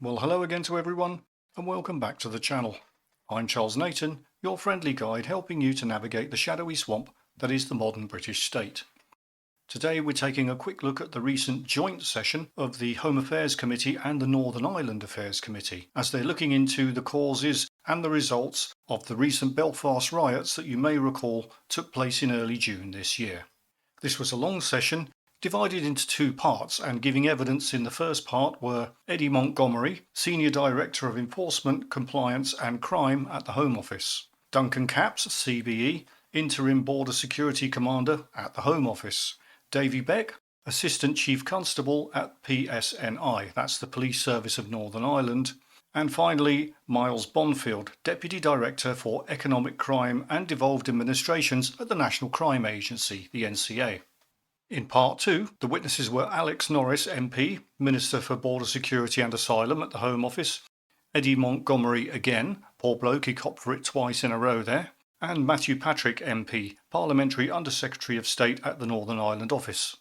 Well, hello again to everyone, and welcome back to the channel. I'm Charles Nathan, your friendly guide helping you to navigate the shadowy swamp that is the modern British state. Today we're taking a quick look at the recent joint session of the Home Affairs Committee and the Northern Ireland Affairs Committee, as they're looking into the causes and the results of the recent Belfast riots that you may recall took place in early June this year. This was a long session, divided into two parts, and giving evidence in the first part were Eddie Montgomery, Senior Director of Enforcement, Compliance and Crime at the Home Office, Duncan Capps, CBE, Interim Border Security Commander at the Home Office, Davy Beck, Assistant Chief Constable at PSNI, that's the Police Service of Northern Ireland, and finally Miles Bonfield, Deputy Director for Economic Crime and Devolved Administrations at the National Crime Agency, the NCA. In part two, the witnesses were Alex Norris MP, Minister for Border Security and Asylum at the Home Office, Eddie Montgomery again, poor bloke, he copped for it twice in a row there, and Matthew Patrick MP, Parliamentary Under-Secretary of State at the Northern Ireland Office.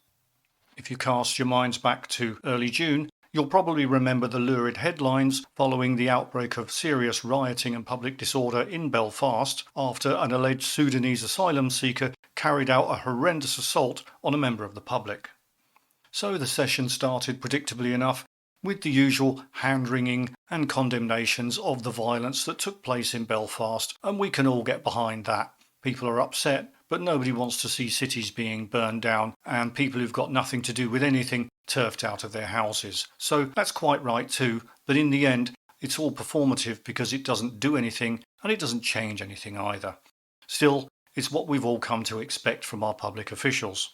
If you cast your minds back to early June, you'll probably remember the lurid headlines following the outbreak of serious rioting and public disorder in Belfast after an alleged Sudanese asylum seeker carried out a horrendous assault on a member of the public. So the session started, predictably enough, with the usual hand-wringing and condemnations of the violence that took place in Belfast, and we can all get behind that. People are upset, but nobody wants to see cities being burned down and people who've got nothing to do with anything turfed out of their houses. So that's quite right too, but in the end it's all performative because it doesn't do anything and it doesn't change anything either. Still, it's what we've all come to expect from our public officials.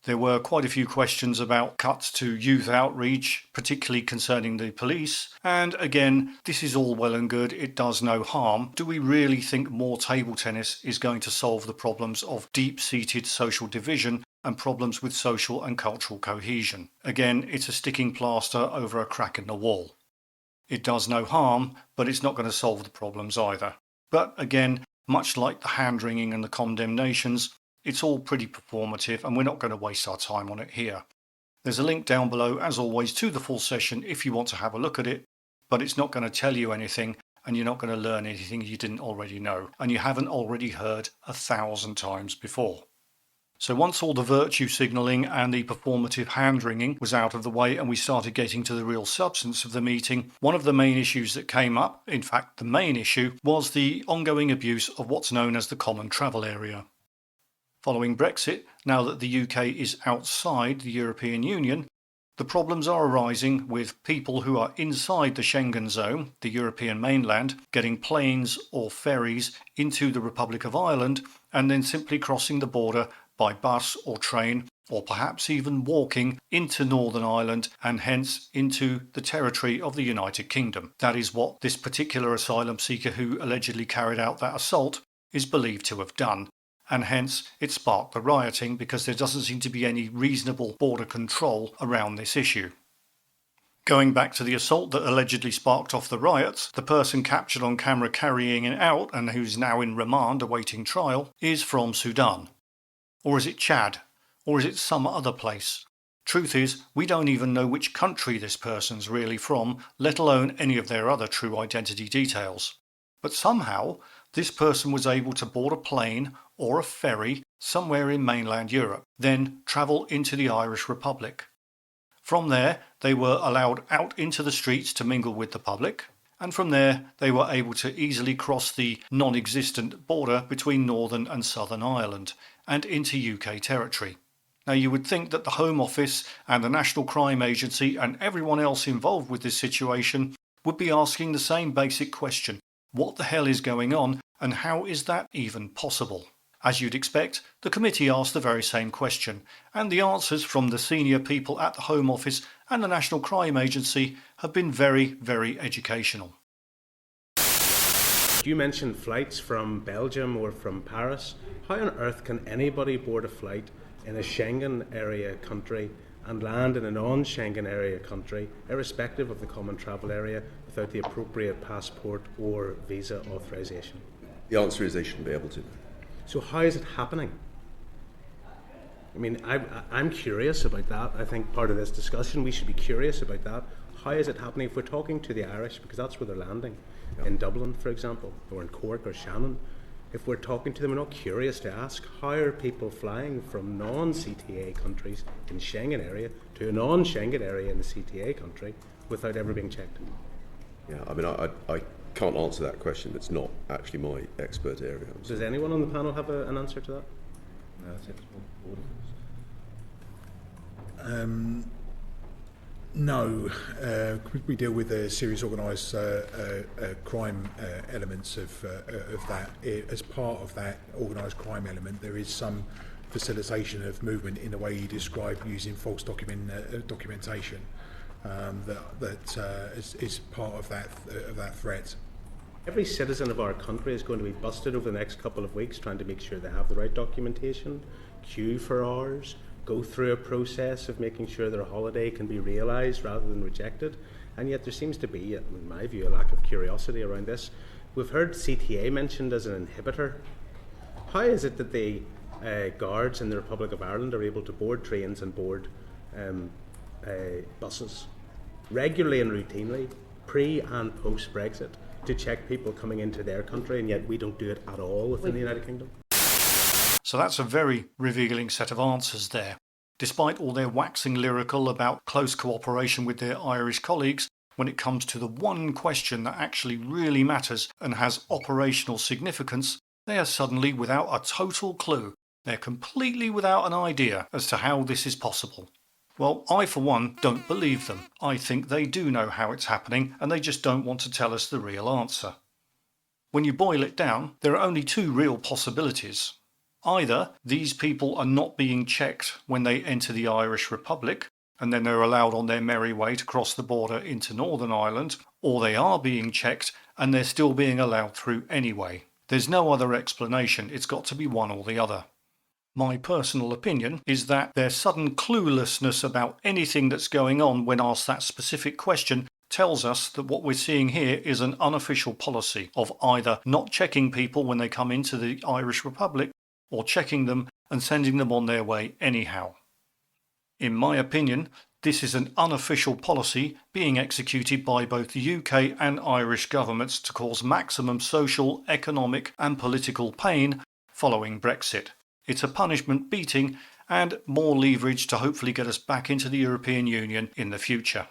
There were quite a few questions about cuts to youth outreach, particularly concerning the police. And again, this is all well and good, it does no harm. Do we really think more table tennis is going to solve the problems of deep-seated social division and problems with social and cultural cohesion? Again, it's a sticking plaster over a crack in the wall. It does no harm, but it's not going to solve the problems either. But again, much like the hand-wringing and the condemnations, it's all pretty performative and we're not going to waste our time on it here. There's a link down below, as always, to the full session if you want to have a look at it, but it's not going to tell you anything and you're not going to learn anything you didn't already know and you haven't already heard 1,000 times before. So once all the virtue signalling and the performative hand-wringing was out of the way and we started getting to the real substance of the meeting, one of the main issues that came up, in fact the main issue, was the ongoing abuse of what's known as the Common Travel Area. Following Brexit, now that the UK is outside the European Union, the problems are arising with people who are inside the Schengen zone, the European mainland, getting planes or ferries into the Republic of Ireland and then simply crossing the border by bus or train or perhaps even walking into Northern Ireland and hence into the territory of the United Kingdom. That is what this particular asylum seeker who allegedly carried out that assault is believed to have done. And hence it sparked the rioting because there doesn't seem to be any reasonable border control around this issue. Going back to the assault that allegedly sparked off the riots, the person captured on camera carrying it out and who's now in remand awaiting trial is from Sudan. Or is it Chad? Or is it some other place? Truth is, we don't even know which country this person's really from, let alone any of their other true identity details. But somehow, this person was able to board a plane or a ferry somewhere in mainland Europe, then travel into the Irish Republic. From there, they were allowed out into the streets to mingle with the public, and from there they were able to easily cross the non-existent border between Northern and Southern Ireland and into UK territory. Now you would think that the Home Office and the National Crime Agency and everyone else involved with this situation would be asking the same basic question. What the hell is going on and how is that even possible? As you'd expect, the committee asked the very same question, and the answers from the senior people at the Home Office and the National Crime Agency have been very, very educational. You mentioned flights from Belgium or from Paris. How on earth can anybody board a flight in a Schengen area country and land in a non-Schengen area country, irrespective of the Common Travel Area, without the appropriate passport or visa authorisation? The answer is they shouldn't be able to. So how is it happening? I mean, I'm curious about that. I think part of this discussion, we should be curious about that. How is it happening if we're talking to the Irish, because that's where they're landing, in Dublin, for example, or in Cork or Shannon? If we're talking to them, we're not curious to ask, how are people flying from non-CTA countries in the Schengen area to a non-Schengen area in the CTA country without ever being checked? Yeah, I mean, I can't answer that question. It's not actually my expert area. Does anyone on the panel have an answer to that? No, I think it's all No, we deal with serious organised crime elements of that. As part of that organised crime element, there is some facilitation of movement in the way you describe, using false documentation. That is part of that threat. Every citizen of our country is going to be busted over the next couple of weeks trying to make sure they have the right documentation, queue for hours, go through a process of making sure their holiday can be realised rather than rejected. And yet there seems to be, in my view, a lack of curiosity around this. We've heard CTA mentioned as an inhibitor. How is it that the guards in the Republic of Ireland are able to board trains and board buses regularly and routinely, pre and post Brexit, to check people coming into their country, and yet we don't do it at all within the United Kingdom? So that's a very revealing set of answers there. Despite all their waxing lyrical about close cooperation with their Irish colleagues, when it comes to the one question that actually really matters and has operational significance, they are suddenly without a total clue. They're completely without an idea as to how this is possible. Well, I for one don't believe them. I think they do know how it's happening and they just don't want to tell us the real answer. When you boil it down, there are only two real possibilities. Either these people are not being checked when they enter the Irish Republic, and then they're allowed on their merry way to cross the border into Northern Ireland, or they are being checked and they're still being allowed through anyway. There's no other explanation. It's got to be one or the other. My personal opinion is that their sudden cluelessness about anything that's going on when asked that specific question tells us that what we're seeing here is an unofficial policy of either not checking people when they come into the Irish Republic or checking them and sending them on their way anyhow. In my opinion, this is an unofficial policy being executed by both the UK and Irish governments to cause maximum social, economic and political pain following Brexit. It's a punishment beating and more leverage to hopefully get us back into the European Union in the future.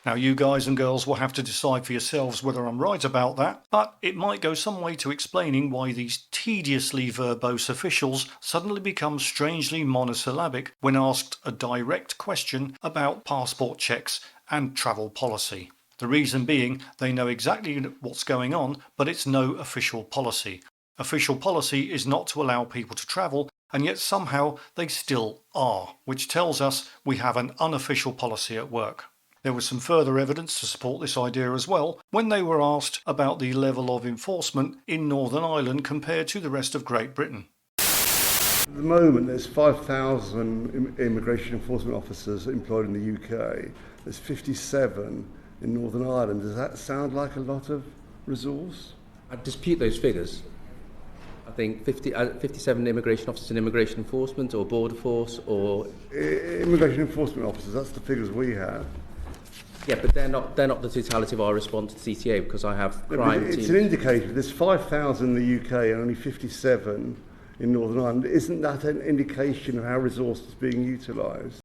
Now you guys and girls will have to decide for yourselves whether I'm right about that, but it might go some way to explaining why these tediously verbose officials suddenly become strangely monosyllabic when asked a direct question about passport checks and travel policy. The reason being they know exactly what's going on, but it's no official policy. Official policy is not to allow people to travel, and yet somehow they still are, which tells us we have an unofficial policy at work. There was some further evidence to support this idea as well when they were asked about the level of enforcement in Northern Ireland compared to the rest of Great Britain. At the moment, there's 5,000 immigration enforcement officers employed in the UK. There's 57 in Northern Ireland. Does that sound like a lot of resource? I dispute those figures. I think 57 immigration officers in immigration enforcement or border force or... Immigration enforcement officers, that's the figures we have. Yeah, but they're not the totality of our response to CTA, because I have crime It's teams. an indicator. There's 5,000 in the UK and only 57 in Northern Ireland. Isn't that an indication of how resource is being utilised?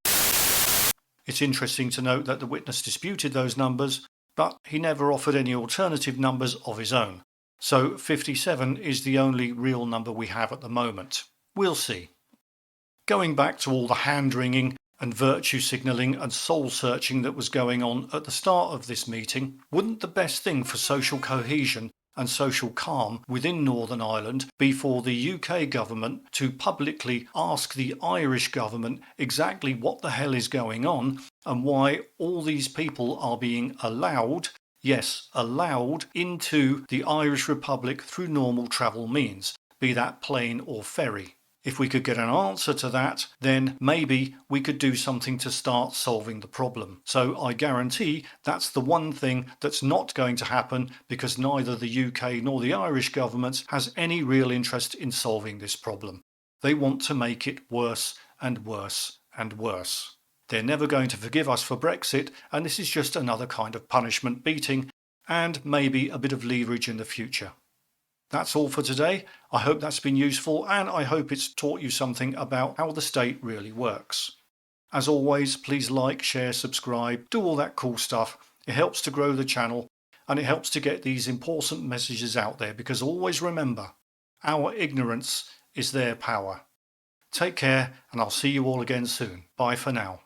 It's interesting to note that the witness disputed those numbers, but he never offered any alternative numbers of his own. So 57 is the only real number we have at the moment. We'll see. Going back to all the hand-wringing and virtue signalling and soul-searching that was going on at the start of this meeting, wouldn't the best thing for social cohesion and social calm within Northern Ireland be for the UK government to publicly ask the Irish government exactly what the hell is going on and why all these people are being allowed, yes, allowed, into the Irish Republic through normal travel means, be that plane or ferry? If we could get an answer to that, then maybe we could do something to start solving the problem. So I guarantee that's the one thing that's not going to happen, because neither the UK nor the Irish government has any real interest in solving this problem. They want to make it worse and worse and worse. They're never going to forgive us for Brexit, and this is just another kind of punishment beating and maybe a bit of leverage in the future. That's all for today. I hope that's been useful, and I hope it's taught you something about how the state really works. As always, please like, share, subscribe, do all that cool stuff. It helps to grow the channel, and it helps to get these important messages out there, because always remember, our ignorance is their power. Take care, and I'll see you all again soon. Bye for now.